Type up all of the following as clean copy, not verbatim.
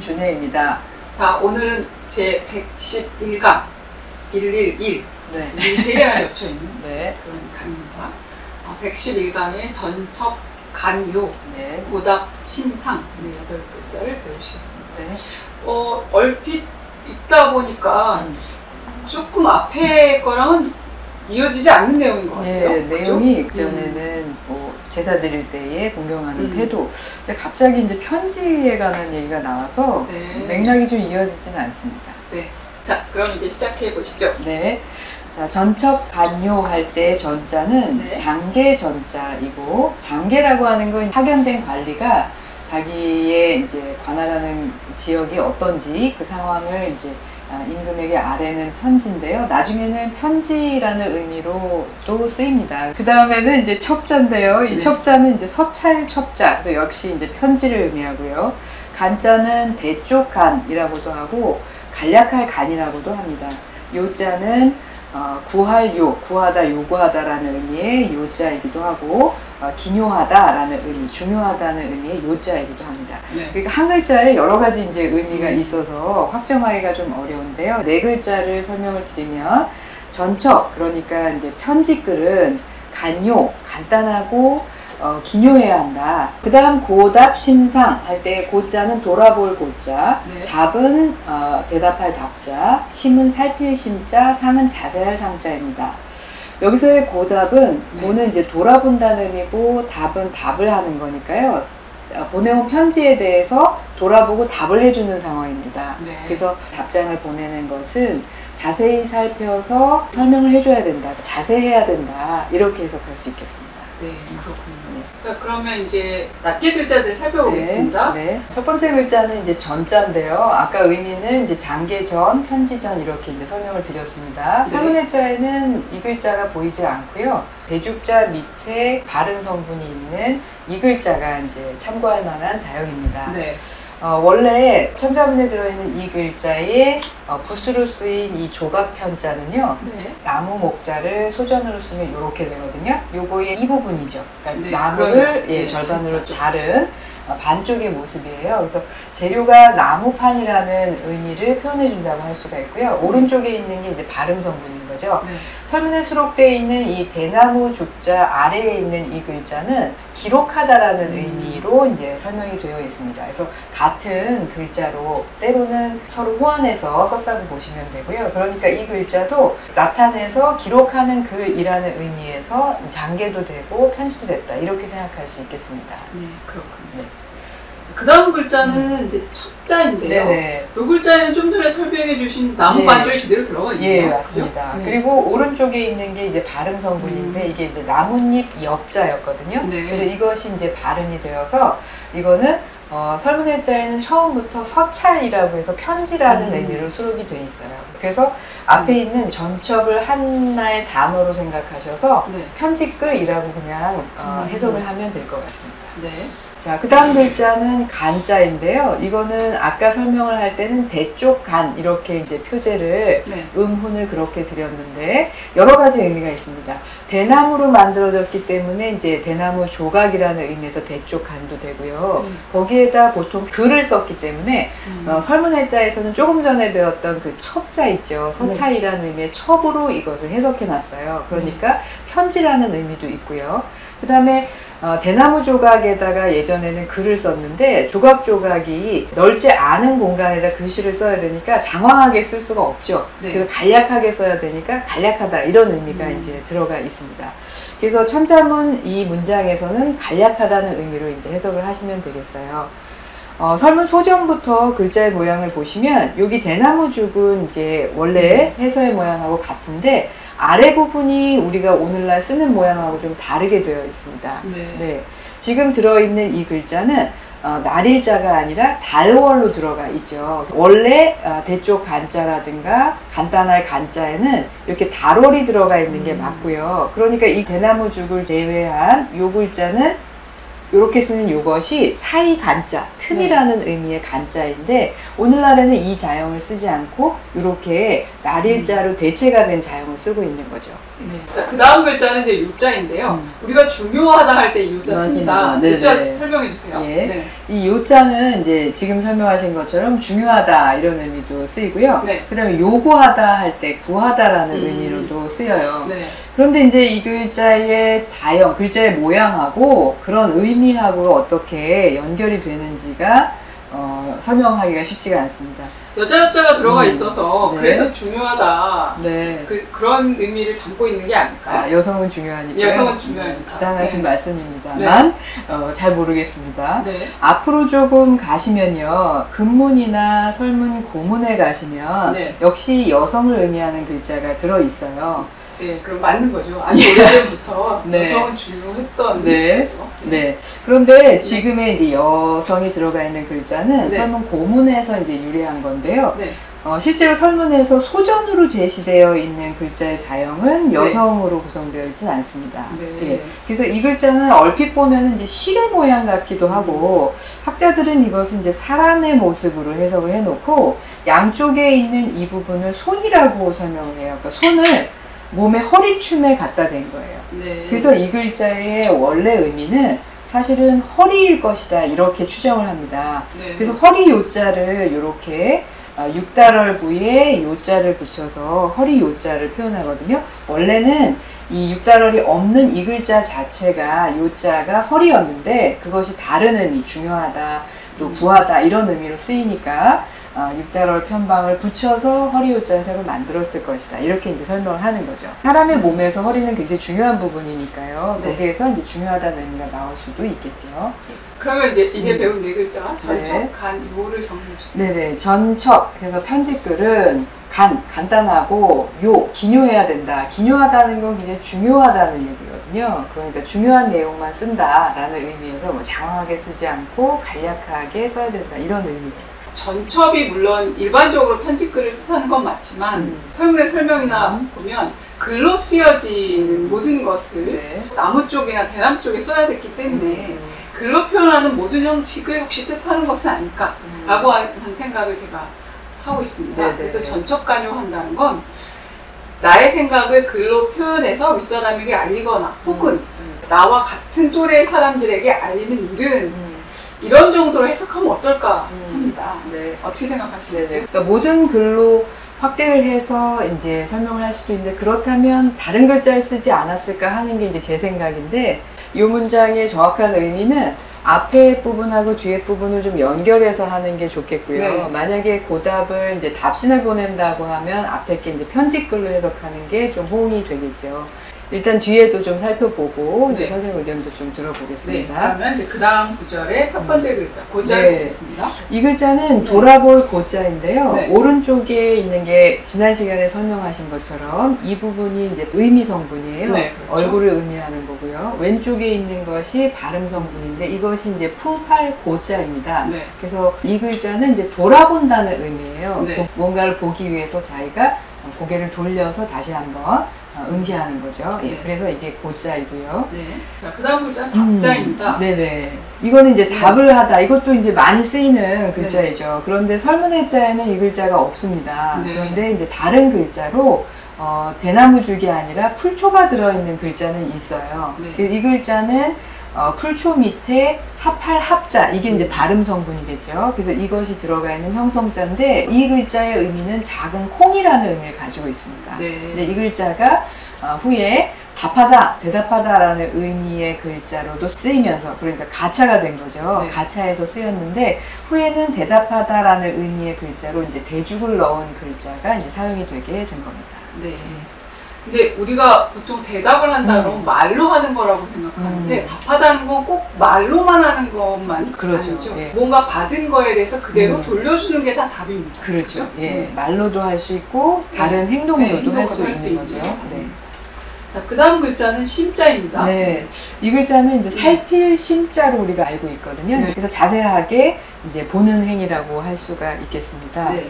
김준혜입니다. 자, 오늘은 제 111강 111 네. 이 세 개나 겹쳐 있는 네. 그런 강입니다. 111강의 전첩, 간요, 네. 고답, 심상 네, 8글자를 배우시겠습니다. 네. 얼핏 읽다 보니까 조금 앞에 거랑은 이어지지 않는 내용인 것 같아요. 예, 그죠? 내용이 그전에는 뭐 제사 드릴 때에 공경하는 태도. 근데 갑자기 이제 편지에 관한 얘기가 나와서 네. 맥락이 좀 이어지지는 않습니다. 네. 자, 그럼 이제 시작해 보시죠. 네. 자, 전첩 간요할 때 전자는 네. 장계 전자이고, 장계라고 하는 건 파견된 관리가 자기의 이제 관할하는 지역이 어떤지 그 상황을 이제 임금에게 아뢰는 편지인데요. 나중에는 편지라는 의미로 또 쓰입니다. 그 다음에는 이제 첩자인데요. 이 네. 첩자는 이제 서찰 첩자, 그래서 역시 이제 편지를 의미하고요. 간자는 대쪽 간이라고도 하고 간략할 간이라고도 합니다. 요자는 구할 요, 구하다, 요구하다라는 의미의 요자이기도 하고, 기묘하다라는 의미, 중요하다는 의미의 요자이기도 합니다. 네. 그러니까 한 글자에 여러 가지 이제 의미가 있어서 확정하기가 좀 어려운데요. 네 글자를 설명을 드리면, 전첩, 그러니까 이제 편지글은 간요, 간단하고 기묘해야 한다. 그 다음 고답, 심상 할 때 고자는 돌아볼 고자, 네. 답은 대답할 답자, 심은 살필 심자, 상은 자세할 상자입니다. 여기서의 고답은 고는 이제 돌아본다는 의미고 답은 답을 하는 거니까요. 보내온 편지에 대해서 돌아보고 답을 해주는 상황입니다. 네. 그래서 답장을 보내는 것은 자세히 살펴서 설명을 해줘야 된다, 자세해야 된다, 이렇게 해석할 수 있겠습니다. 네, 그렇군요. 자, 그러면 이제 낱개 글자들 살펴보겠습니다. 네, 네. 첫 번째 글자는 이제 전자인데요. 아까 의미는 이제 장계전, 편지전 이렇게 이제 설명을 드렸습니다. 네. 서문해자에는 이 글자가 보이지 않고요. 대죽자 밑에 바른 성분이 있는 이 글자가 이제 참고할 만한 자형입니다. 네. 원래 천자문에 들어있는 이 글자에 붓으로 쓰인 이 조각편자는요. 네. 나무 목자를 소전으로 쓰면 이렇게 되거든요. 요거의 이 부분이죠. 그러니까 네, 나무를 네, 절반으로 반짜죠. 자른 반쪽의 모습이에요. 그래서 재료가 나무판이라는 의미를 표현해 준다고 할 수가 있고요. 오른쪽에 있는 게 이제 발음 성분인 거죠. 네. 설문에 수록되어 있는 이 대나무 죽자 아래에 있는 이 글자는 기록하다라는 의미로 이제 설명이 되어 있습니다. 그래서 같은 글자로 때로는 서로 호환해서 썼다고 보시면 되고요. 그러니까 이 글자도 나타내서 기록하는 글이라는 의미에서 장계도 되고 편지도 됐다, 이렇게 생각할 수 있겠습니다. 네, 그렇군요. 네. 그 다음 글자는 이제 첩자인데요. 네네. 이 글자에는 좀 전에 설명해 주신 나무 네. 반쪽이 그대로 들어가 있네요. 예, 맞습니다. 네. 그리고 오른쪽에 있는 게 이제 발음 성분인데 이게 이제 나뭇잎 엽자였거든요. 네. 그래서 이것이 이제 발음이 되어서 이거는 설문해자에는 처음부터 서찰이라고 해서 편지라는 의미로 수록이 돼 있어요. 그래서 앞에 있는 전첩을 하나의 단어로 생각하셔서 네. 편지글이라고 그냥 해석을 하면 될 것 같습니다. 네. 자, 그 다음 글자는 간자인데요. 이거는 아까 설명을 할 때는 대쪽 간 이렇게 이제 표제를 네. 음훈을 그렇게 드렸는데 여러 가지 의미가 있습니다. 대나무로 만들어졌기 때문에 이제 대나무 조각이라는 의미에서 대쪽 간도 되고요. 거기에다 보통 글을 썼기 때문에 설문해자에서는 조금 전에 배웠던 그 첩자 있죠. 서찰이라는 의미의 첩으로 이것을 해석해 놨어요. 그러니까 편지라는 의미도 있고요. 그 다음에 대나무 조각에다가 예전에는 글을 썼는데 조각이 넓지 않은 공간에다 글씨를 써야 되니까 장황하게 쓸 수가 없죠. 네. 그래서 간략하게 써야 되니까 간략하다, 이런 의미가 이제 들어가 있습니다. 그래서 천자문 이 문장에서는 간략하다는 의미로 이제 해석을 하시면 되겠어요. 설문 소전부터 글자의 모양을 보시면 여기 대나무 죽은 이제 원래 해서의 모양하고 같은데 아래 부분이 우리가 오늘날 쓰는 모양하고 좀 다르게 되어 있습니다. 네. 네. 지금 들어있는 이 글자는 날일자가 아니라 달월로 들어가 있죠. 원래 대쪽 간자라든가 간단할 간자에는 이렇게 달월이 들어가 있는 게 맞고요. 그러니까 이 대나무 죽을 제외한 요 글자는 이렇게 쓰는 이것이 사이 간자, 틈이라는 의미의 간자인데 오늘날에는 이 자형을 쓰지 않고 이렇게 날일자로 대체가 된 자형을 쓰고 있는 거죠. 네. 자, 그 다음 글자는 이제 요자인데요. 우리가 중요하다 할 때 이 요자 씁니다. 네네. 요자 설명해 주세요. 예. 네. 이 요자는 이제 지금 설명하신 것처럼 중요하다 이런 의미도 쓰이고요. 네. 그다음에 요구하다 할 때 구하다라는 의미로도 쓰여요. 네. 그런데 이제 이 글자의 자형, 글자의 모양하고 그런 의미하고 어떻게 연결이 되는지가 설명하기가 쉽지가 않습니다. 여자가 들어가 있어서 네. 그래서 중요하다. 네. 그런 의미를 담고 있는 게 아닐까요? 여성은 중요하니까. 여성은 중요하니까. 지당하신 네. 말씀입니다만 잘 모르겠습니다. 네. 앞으로 조금 가시면요. 근문이나 설문 고문에 가시면 네. 역시 여성을 의미하는 글자가 들어있어요. 네, 그럼 맞는 거죠. 아주 오래전부터 네. 여성은 중요했던 네. 거죠. 네. 그런데 지금의 이제 여성이 들어가 있는 글자는 네. 설문 고문에서 이제 유래한 건데요. 네. 실제로 설문에서 소전으로 제시되어 있는 글자의 자형은 네. 여성으로 구성되어 있지는 않습니다. 네. 예. 그래서 이 글자는 얼핏 보면 이제 시계 모양 같기도 하고 학자들은 이것은 이제 사람의 모습으로 해석을 해놓고 양쪽에 있는 이 부분을 손이라고 설명을 해요. 그러니까 손을 몸의 허리춤에 갖다 댄 거예요. 네. 그래서 이 글자의 원래 의미는 사실은 허리일 것이다 이렇게 추정을 합니다. 네. 그래서 허리 요자를 이렇게 육달월 부에 요자를 붙여서 허리 요자를 표현하거든요. 원래는 이 육달월이 없는 이 글자 자체가 요자가 허리였는데 그것이 다른 의미, 중요하다, 또 구하다 이런 의미로 쓰이니까 육달월 편방을 붙여서 허리 요자를 새로 만들었을 것이다. 이렇게 이제 설명을 하는 거죠. 사람의 몸에서 허리는 굉장히 중요한 부분이니까요. 네. 거기에서 이제 중요하다는 의미가 나올 수도 있겠죠. 그러면 이제 배운 네 글자 전척, 간, 요를 정리해 주세요. 네네. 전척. 그래서 편집글은 간단하고 기묘해야 된다. 기묘하다는 건 굉장히 중요하다는 얘기거든요. 그러니까 중요한 내용만 쓴다라는 의미여서 뭐 장황하게 쓰지 않고 간략하게 써야 된다. 이런 의미예요. 전첩이 물론 일반적으로 편집글을 뜻하는 건 맞지만 설문의 설명이나 보면 글로 쓰여지는 모든 것을 네. 나무 쪽이나 대나무 쪽에 써야 됐기 때문에 글로 표현하는 모든 형식을 혹시 뜻하는 것은 아닐까라고 하는 생각을 제가 하고 있습니다. 네네. 그래서 전첩간요한다는 건 나의 생각을 글로 표현해서 윗사람에게 알리거나 혹은 나와 같은 또래의 사람들에게 알리는 일은 이런 정도로 해석하면 어떨까 합니다. 네. 어떻게 생각하시는지? 그러니까 모든 글로 확대를 해서 이제 설명을 할 수도 있는데 그렇다면 다른 글자를 쓰지 않았을까 하는 게 이제 제 생각인데 이 문장의 정확한 의미는 앞에 부분하고 뒤에 부분을 좀 연결해서 하는 게 좋겠고요. 네. 만약에 고답을 이제 답신을 보낸다고 하면 앞에 게 이제 편집글로 해석하는 게 좀 호응이 되겠죠. 일단 뒤에도 좀 살펴보고 네. 이제 선생님 의견도 좀 네, 들어보겠습니다. 그러면 이제 그 다음 구절의 첫 번째 글자, 고자를 네. 드렸습니다. 이 글자는 돌아볼 고자인데요. 네. 오른쪽에 있는 게 지난 시간에 설명하신 것처럼 이 부분이 이제 의미 성분이에요. 네, 그렇죠. 얼굴을 의미하는 거고요. 왼쪽에 있는 것이 발음 성분인데 이것이 이제 풍팔 고자입니다. 네. 그래서 이 글자는 이제 돌아본다는 의미예요. 네. 뭔가를 보기 위해서 자기가 고개를 돌려서 다시 한번 응시하는 거죠. 예, 네. 그래서 이게 고자이고요. 네. 자, 그 다음 글자는 답자입니다. 네네. 이거는 이제 네. 답을 하다. 이것도 이제 많이 쓰이는 글자이죠. 그런데 설문해자에는 이 글자가 없습니다. 네. 그런데 이제 다른 글자로 대나무죽이 아니라 풀초가 들어있는 글자는 있어요. 네. 이 글자는 풀초 밑에 합할 합자, 이게 이제 발음 성분이겠죠. 그래서 이것이 들어가 있는 형성자인데 이 글자의 의미는 작은 콩이라는 의미를 가지고 있습니다. 네. 근데 이 글자가 후에 답하다, 대답하다라는 의미의 글자로도 쓰이면서 그러니까 가차가 된 거죠. 네. 가차에서 쓰였는데 후에는 대답하다라는 의미의 글자로 이제 대죽을 넣은 글자가 이제 사용이 되게 된 겁니다. 네. 근데 우리가 보통 대답을 한다 그러면 말로 하는 거라고 생각하는데 답하다는 건 꼭 말로만 하는 것만이 그렇죠. 아니죠. 예. 뭔가 받은 거에 대해서 그대로 돌려주는 게 다 답입니다. 그렇죠. 예. 네. 말로도 할 수 있고 다른 행동으로도 할 수 있는 거죠. 네. 자, 그 다음 글자는 심자입니다. 네. 이 글자는 이제 살필 심자로 우리가 알고 있거든요. 네. 그래서 자세하게 이제 보는 행위라고 할 수가 있겠습니다. 네.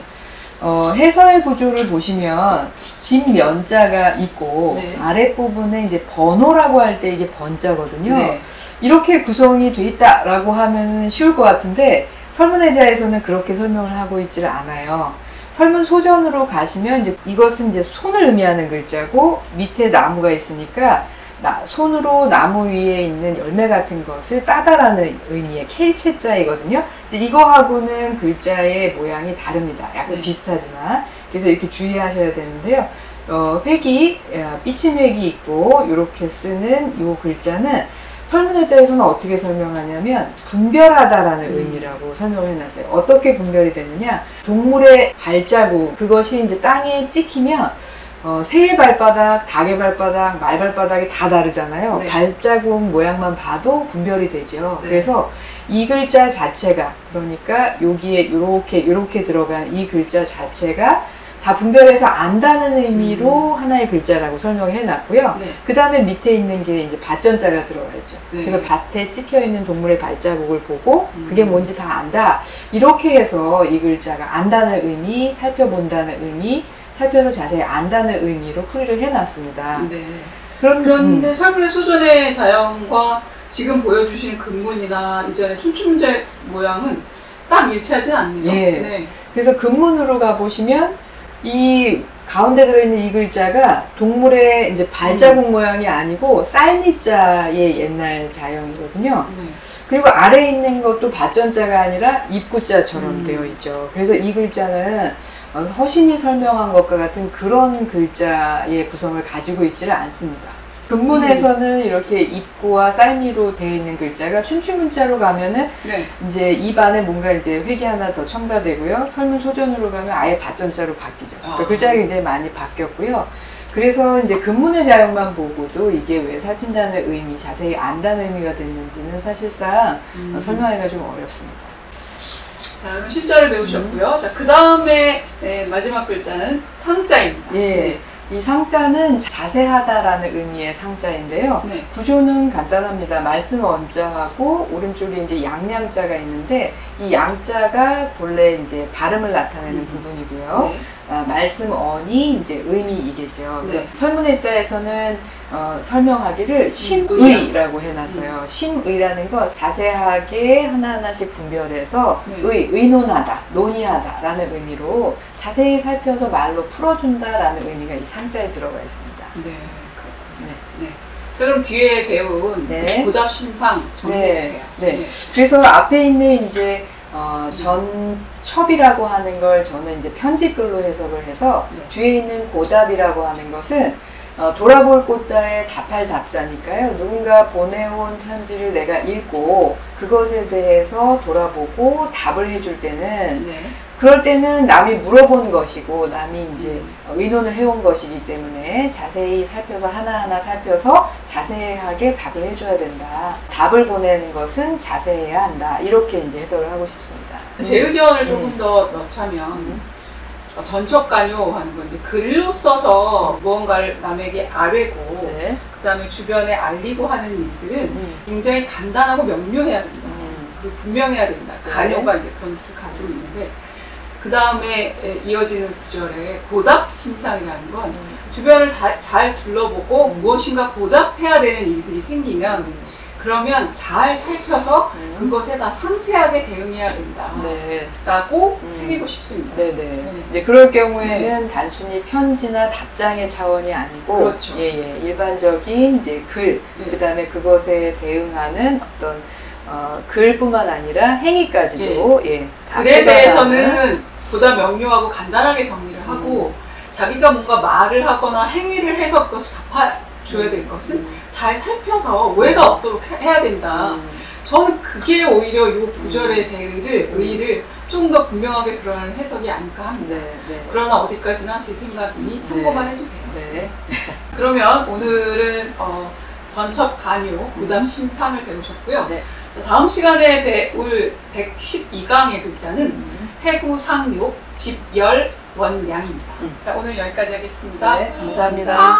해서의 구조를 보시면 진면자가 있고 네. 아랫부분에 이제 번호라고 할 때 이게 번자거든요. 네. 이렇게 구성이 돼 있다라고 하면 쉬울 것 같은데 설문해자에서는 그렇게 설명을 하고 있지를 않아요. 설문 소전으로 가시면 이제 이것은 이제 손을 의미하는 글자고 밑에 나무가 있으니까 손으로 나무 위에 있는 열매 같은 것을 따다라는 의미의 켈체자이거든요. 근데 이거하고는 글자의 모양이 다릅니다. 약간 네. 비슷하지만. 그래서 이렇게 주의하셔야 되는데요. 획이, 삐친 획이 있고, 이렇게 쓰는 이 글자는 설문해자에서는 어떻게 설명하냐면 분별하다라는 의미라고 설명을 해놨어요. 어떻게 분별이 되느냐? 동물의 발자국, 그것이 이제 땅에 찍히면 새의 발바닥, 닭의 발바닥, 말 발바닥이 다 다르잖아요. 네. 발자국 모양만 봐도 분별이 되죠. 네. 그래서 이 글자 자체가, 그러니까 여기에 이렇게 들어간 이 글자 자체가 다 분별해서 안다는 의미로 하나의 글자라고 설명을 해놨고요. 네. 그 다음에 밑에 있는 게 이제 밭전자가 들어가 있죠. 네. 그래서 밭에 찍혀 있는 동물의 발자국을 보고 그게 뭔지 다 안다. 이렇게 해서 이 글자가 안다는 의미, 살펴본다는 의미, 살펴서 자세히 안다는 의미로 풀이를 해놨습니다. 네. 그런데 설문의 소전의 자형과 지금 보여주시는 근문이나 이전의 춘추문제 모양은 딱 일치하진 않네요. 예. 네. 그래서 근문으로 가보시면 이 가운데 들어있는 이 글자가 동물의 이제 발자국 모양이 아니고 쌀미자의 옛날 자형이거든요. 네. 그리고 아래에 있는 것도 밭전자가 아니라 입구자처럼 되어 있죠. 그래서 이 글자는 허신이 설명한 것과 같은 그런 글자의 구성을 가지고 있지를 않습니다. 근문에서는 이렇게 입구와 쌀미로 되어 있는 글자가 춘추문자로 가면은 네. 이제 입 안에 뭔가 이제 획이 하나 더 첨가되고요. 설문소전으로 가면 아예 밭전자로 바뀌죠. 그러니까 글자가 굉장히 많이 바뀌었고요. 그래서 이제 근문의 자형만 보고도 이게 왜 살핀다는 의미, 자세히 안다는 의미가 됐는지는 사실상 설명하기가 좀 어렵습니다. 자, 그럼 실자를 배우셨고요. 자, 그 다음에 마지막 글자는 상자입니다. 예. 네. 이 상자는 자세하다라는 의미의 상자인데요. 네. 구조는 간단합니다. 말씀 원자하고 오른쪽에 이제 양양자가 있는데 이 양자가 본래 이제 발음을 나타내는 부분이고요. 네. 말씀 언이 이제 의미이겠죠. 네. 설문해자에서는 설명하기를 심의라고 해놨어요. 심의라는 거 자세하게 하나하나씩 분별해서 네. 의논하다, 논의하다라는 의미로 자세히 살펴서 말로 풀어준다라는 의미가 이 상자에 들어가 있습니다. 네. 네. 네. 자, 그럼 뒤에 배운 네. 보답심상 정리해주세요. 네. 그래서 앞에 있는 이제 전첩이라고 하는 걸 저는 이제 편지글로 해석을 해서 네. 뒤에 있는 고답이라고 하는 것은 돌아볼 꽃자에 답할 답자니까요. 누군가 보내온 편지를 내가 읽고 그것에 대해서 돌아보고 답을 해줄 때는 네. 그럴 때는 남이 물어본 것이고 남이 이제 의논을 해온 것이기 때문에 자세히 살펴서 하나하나 살펴서 자세하게 답을 해줘야 된다. 답을 보내는 것은 자세해야 한다. 이렇게 이제 해석을 하고 싶습니다. 제 의견을 조금 더 넣자면 전첩간요하는 건데 글로 써서 무언가를 남에게 아뢰고 네. 그 다음에 주변에 알리고 하는 일들은 굉장히 간단하고 명료해야 된다. 그리고 분명해야 된다. 네. 간요가 이제 그런 뜻을 가지고 있는데 그 다음에 이어지는 구절에 보답심상이라는 건 주변을 잘 둘러보고 무엇인가 보답해야 되는 일들이 생기면 그러면 잘 살펴서 그것에 다 상세하게 대응해야 된다. 네. 라고 새기고 싶습니다. 네네. 네. 이제 그럴 경우에는 단순히 편지나 답장의 차원이 아니고, 그렇죠. 일반적인 이제 글, 네. 그 다음에 그것에 대응하는 어떤 글뿐만 아니라 행위까지도 다 글에 해당하는 대해서는 보다 명료하고 간단하게 정리를 하고 자기가 뭔가 말을 하거나 행위를 해서 그것을 답해줘야 될 것은 잘 살펴서 오해가 없도록 해야 된다. 저는 그게 오히려 이 구절의 의의를 좀 더 분명하게 드러나는 해석이 아닐까 합니다. 네. 그러나 어디까지나 제 생각이니 참고만 해주세요. 네. 그러면 오늘은 전첩 간요, 그다음 심상을 배우셨고요. 네. 자, 다음 시간에 배울 112강의 글자는 해구상욕, 집열, 원양입니다. 자, 오늘 여기까지 하겠습니다. 네, 감사합니다.